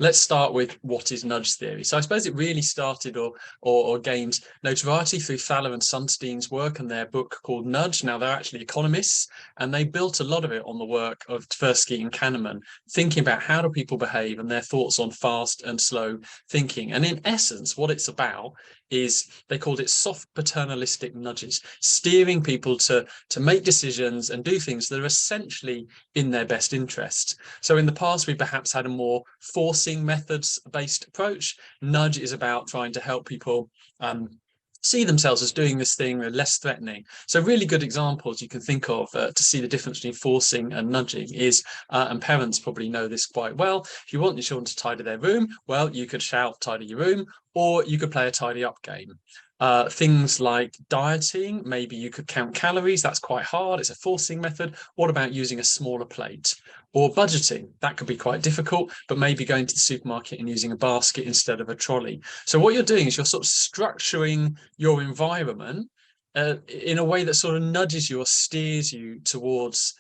let's start with what is nudge theory. So I suppose it really started or gained notoriety through Thaler and Sunstein's work and their book called Nudge. Now, they're actually economists, and they built a lot of it on the work of Tversky and Kahneman, thinking about how do people behave and their thoughts on fast and slow thinking. And in essence, what it's about is, they called it soft paternalistic nudges, steering people to make decisions and do things that are essentially in their best interest. So in the past, we perhaps had a more forcing methods based approach. Nudge is about trying to help people see themselves as doing this thing, less threatening. So really good examples you can think of to see the difference between forcing and nudging is, and parents probably know this quite well, if you want your children to tidy their room, well, you could shout, tidy your room, or you could play a tidy up game. Things like dieting, maybe you could count calories. That's quite hard. It's a forcing method. What about using a smaller plate? Or budgeting, that could be quite difficult, but maybe going to the supermarket and using a basket instead of a trolley. So what you're doing is you're sort of structuring your environment in a way that sort of nudges you or steers you towards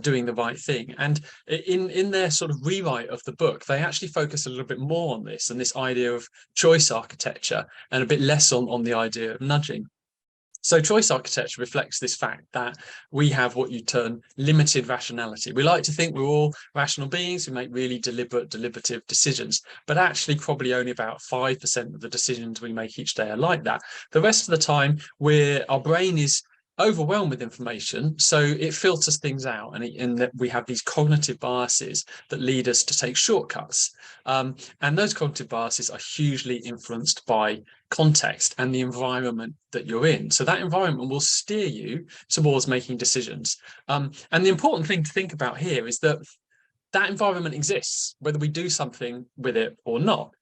doing the right thing. And in their sort of rewrite of the book, they actually focus a little bit more on this and this idea of choice architecture, and a bit less on the idea of nudging. So choice architecture reflects this fact that we have what you term limited rationality. We like to think we're all rational beings who make really deliberative decisions, but actually probably only about 5% of the decisions we make each day are like that. The rest of the time, our brain is overwhelmed with information, so it filters things out, and that we have these cognitive biases that lead us to take shortcuts, and those cognitive biases are hugely influenced by context and the environment that you're in. So that environment will steer you towards making decisions, and the important thing to think about here is that environment exists, whether we do something with it or not.